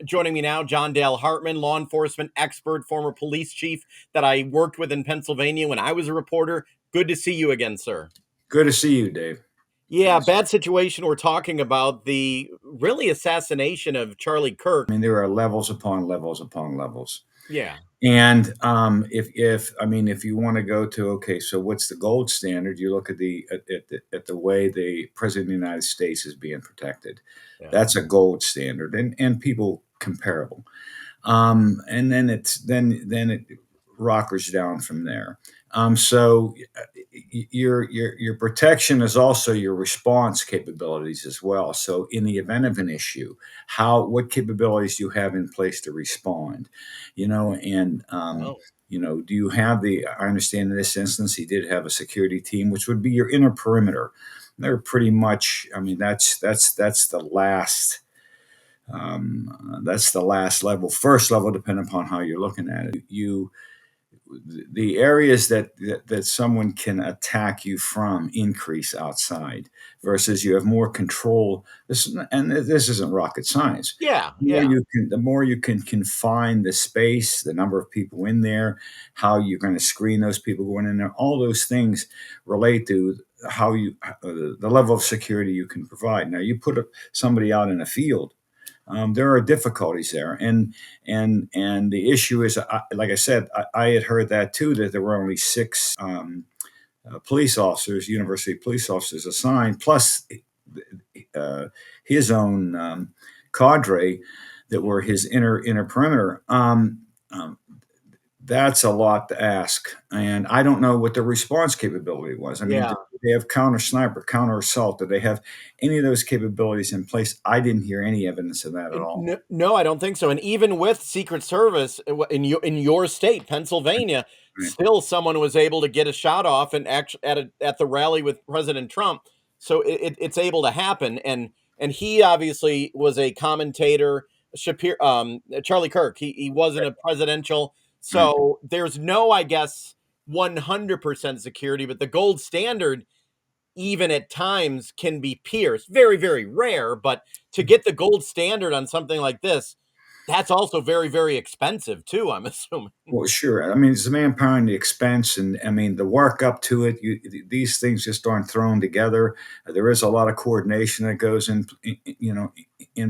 Joining me now, John Dale Hartman, law enforcement expert, former police chief that I worked with in Pennsylvania when I was a reporter. Good to see you again, sir. Good to see you, Dave. Yeah, Thanks. bad situation. We're talking about the really assassination of Charlie Kirk. I mean, there are levels upon levels upon levels. Yeah. And if you want to go to, okay, so what's the gold standard? You look at the way the president of the United States is being protected. Yeah. That's a gold standard, and people comparable. And then it rockers down from there. So your protection is also your response capabilities as well. So in the event of an issue, what capabilities do you have in place to respond? And Oh, do you have I understand in this instance he did have a security team, which would be your inner perimeter. They're pretty much, I mean, that's the last that's the last level. First level, depending upon how you're looking at it. The areas that someone can attack you from increase outside, versus you have more control. This isn't rocket science. yeah, yeah. The more you can confine the space, the number of people in there, how you're going to screen those people going in there. All those things relate to how the level of security you can provide. Now, you put somebody out in a field, there are difficulties there, and the issue is, like I said, I had heard that too, that there were only six police officers, university police officers assigned, plus uh, his own cadre that were his inner perimeter. That's a lot to ask, and I don't know what the response capability was. I mean, Yeah. did they have counter sniper, counter assault? Did they have any of those capabilities in place? I didn't hear any evidence of that at all. No, I don't think so. And even with Secret Service in your state, Pennsylvania, Right. still someone was able to get a shot off and actually at the rally with President Trump. So it's able to happen. And he obviously was a commentator. Charlie Kirk. He wasn't a presidential. Right. So there's no, I guess, 100% security, but the gold standard even at times can be pierced. Very, very rare, but to get the gold standard on something like this, that's also very, very expensive too, I'm assuming. Well, sure. I mean, it's the manpower and the expense, and I mean the work up to it. These things just aren't thrown together. There is a lot of coordination that goes in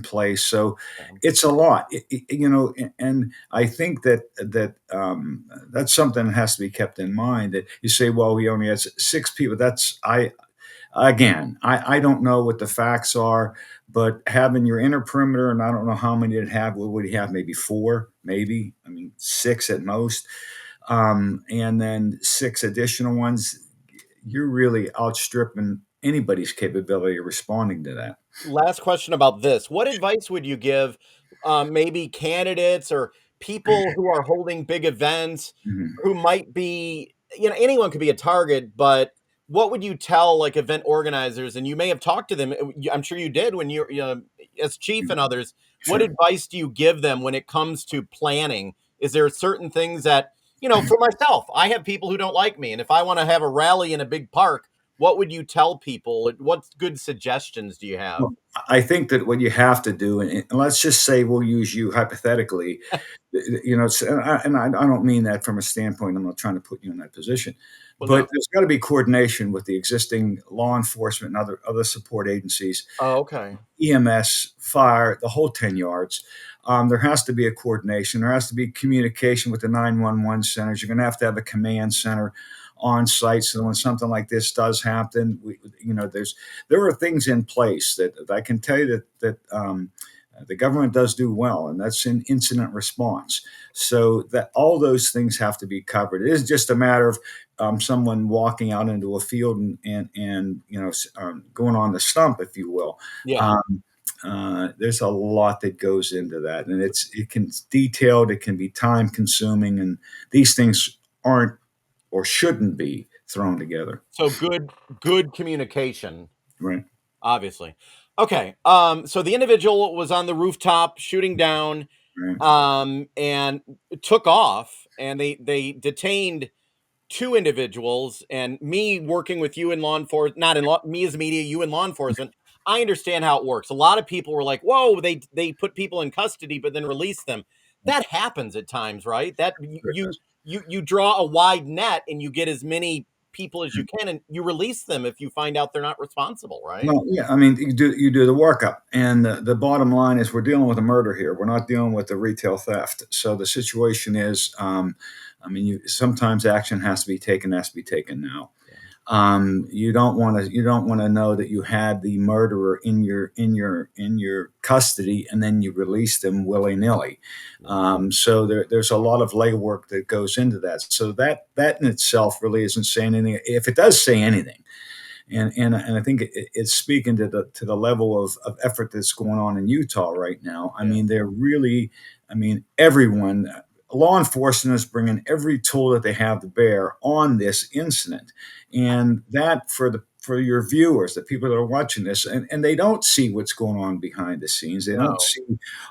place. So it's a lot, And I think that's something that has to be kept in mind. That you say, well, we only had six people. I don't know what the facts are, but having your inner perimeter, and I don't know how many it have. What would he have? Maybe four, maybe. I mean, six at most, and then six additional ones. You're really outstripping anybody's capability of responding to that. Last question about this. What advice would you give maybe candidates or people who are holding big events Mhm. who might be, anyone could be a target, but what would you tell like event organizers? And you may have talked to them. I'm sure you did when you're, as chief and others. What Sure. advice do you give them when it comes to planning? Is there certain things that, for myself, I have people who don't like me. And if I want to have a rally in a big park, what would you tell people? What good suggestions do you have? Well, I think that what you have to do, and let's just say we'll use you hypothetically, and I don't mean that from a standpoint. I'm not trying to put you in that position, Well, no. but there's got to be coordination with the existing law enforcement and other support agencies, Oh, okay. EMS, fire, the whole 10 yards. There has to be a coordination. There has to be communication with the 911 centers. You're going to have a command center on site. So when something like this does happen, there are things in place that I can tell you that the government does do well, and that's in incident response. So that all those things have to be covered. It is just a matter of someone walking out into a field and going on the stump, if you will. Yeah. There's a lot that goes into that, and it can detailed, it can be time consuming, and these things aren't or shouldn't be thrown together. So good communication, Right. obviously. Okay. So the individual was on the rooftop shooting down, Right. and took off, and they detained two individuals. And me working with you in law enforcement, not in law, me as media, you in law enforcement, I understand how it works. A lot of people were like, "Whoa, they put people in custody but then release them." That happens at times, right? That you draw a wide net and you get as many people as you can, and you release them if you find out they're not responsible, right? Well, yeah, I mean, you do the workup, and the bottom line is we're dealing with a murder here. We're not dealing with the retail theft. So the situation is, I mean, sometimes action has to be taken. Has to be taken now. Yeah. You don't want to know that you had the murderer in your custody and then you release them willy nilly. So there's a lot of legwork that goes into that. So that in itself really isn't saying anything. If it does say anything, and I think it's speaking to the level of effort that's going on in Utah right now. I Yeah. mean, they're really, I mean, everyone, law enforcement is bringing every tool that they have to bear on this incident, and that for your viewers, the people that are watching this, and they don't see what's going on behind the scenes. They don't No. see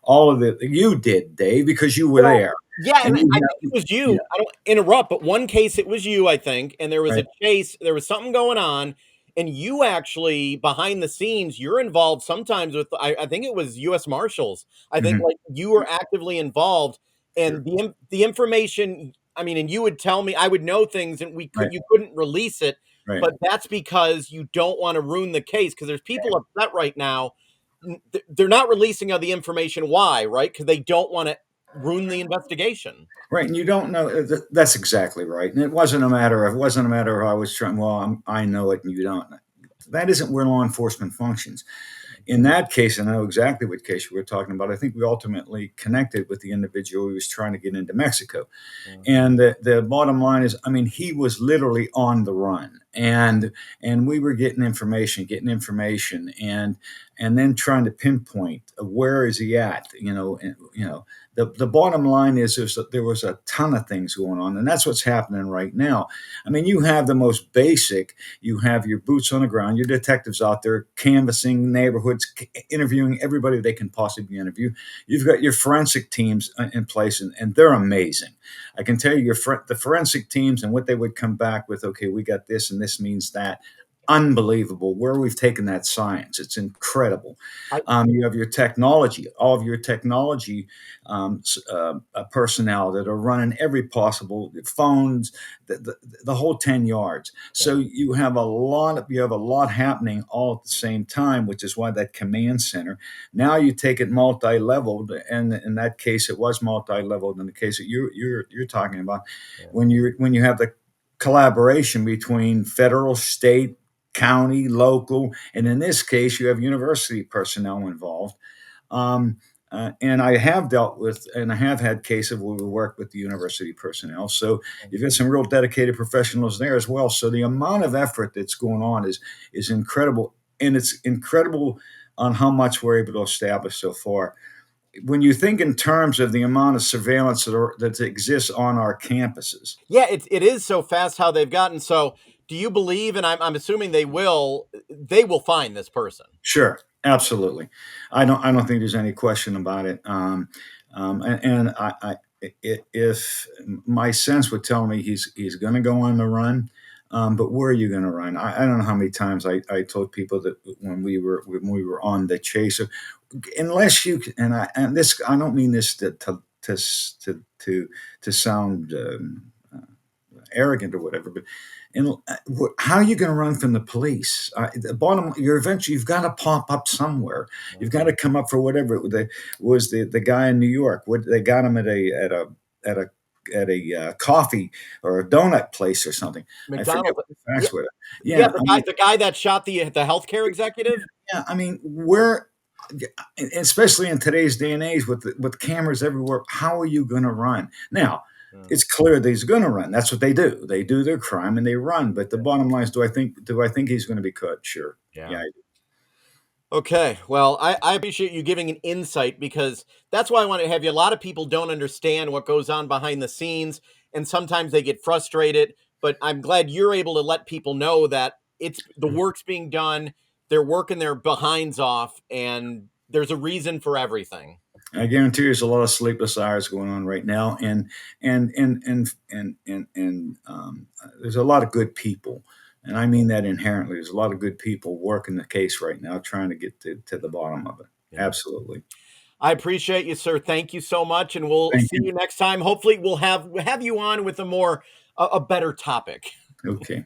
all of it. You did, Dave, because you were Well, there, yeah, and and you I think it have, was yeah, you. I don't interrupt, but one case it was you, I think, and there was right, a chase, there was something going on, and you actually behind the scenes, you're involved sometimes with I think it was US Marshals. I think hmm, like you were actively involved sure, and the information, I mean, and you would tell me I would know things and right, you couldn't release it, right. but that's because you don't want to ruin the case because there's people upset right now. They're not releasing all the information. Why? Right? Because they don't want to ruin the investigation. Right, and you don't know. That's exactly right. And it wasn't a matter of I was trying. Well, I know it, and you don't. That isn't where law enforcement functions. In that case, and I know exactly what case you were talking about. I think we ultimately connected with the individual who was trying to get into Mexico. Yeah. And the bottom line is, I mean, he was literally on the run, and we were getting information, and then trying to pinpoint where is he at, and. The bottom line is there was a ton of things going on, and that's what's happening right now. I mean, you have the most basic. You have your boots on the ground, your detectives out there canvassing neighborhoods, interviewing everybody they can possibly interview. You've got your forensic teams in place, and they're amazing. I can tell you the forensic teams and what they would come back with. Okay, we got this, and this means that. Unbelievable where we've taken that science. It's incredible. I You have your technology, all of your technology personnel that are running every possible phones, the whole 10 yards. yeah. So you have a lot happening all at the same time, which is why that command center. Now you take it multi-leveled, and in that case, it was multi-leveled. In the case that you're talking about, Yeah. when you have the collaboration between federal, state, county, local, and in this case, you have university personnel involved. Um, and I have dealt with, and I have had cases where we work with the university personnel. So you've got some real dedicated professionals there as well. So the amount of effort that's going on is incredible, and it's incredible on how much we're able to establish so far. When you think in terms of the amount of surveillance that exists on our campuses, Yeah, it is so fast how they've gotten. So, do you believe, and I'm assuming they will find this person? sure, absolutely. I don't think there's any question about it. And if my sense would tell me he's going to go on the run, but where are you going to run? I don't know how many times I told people that when we were on the chase, unless you and this I don't mean this to sound arrogant or whatever, but how are you going to run from the police? The bottom, you've got to pop up somewhere. You've got to come up for whatever. Was the guy in New York? What they got him at a coffee or a donut place or something. I forget McDonald's. what the Yeah, facts were. yeah. Yeah, I mean, The guy that shot the healthcare executive. yeah, I mean, especially in today's day and age with cameras everywhere, how are you going to run? Now, Yeah, it's clear that he's going to run. That's what they do. They do their crime and they run. But the bottom line is, do I think he's going to be caught? Sure. yeah. Yeah. Okay. Well, I appreciate you giving an insight because that's why I want to have you. A lot of people don't understand what goes on behind the scenes, and sometimes they get frustrated. But I'm glad you're able to let people know that it's the work's being done. They're working their behinds off, and there's a reason for everything. I guarantee there's a lot of sleepless hours going on right now, and there's a lot of good people And I mean that inherently. There's a lot of good people working the case right now, trying to get to the bottom of it. Yeah. Absolutely. I appreciate you, sir. Thank you so much, and we'll Thank see you. you next time. Hopefully, we'll have you on with a better topic. Okay.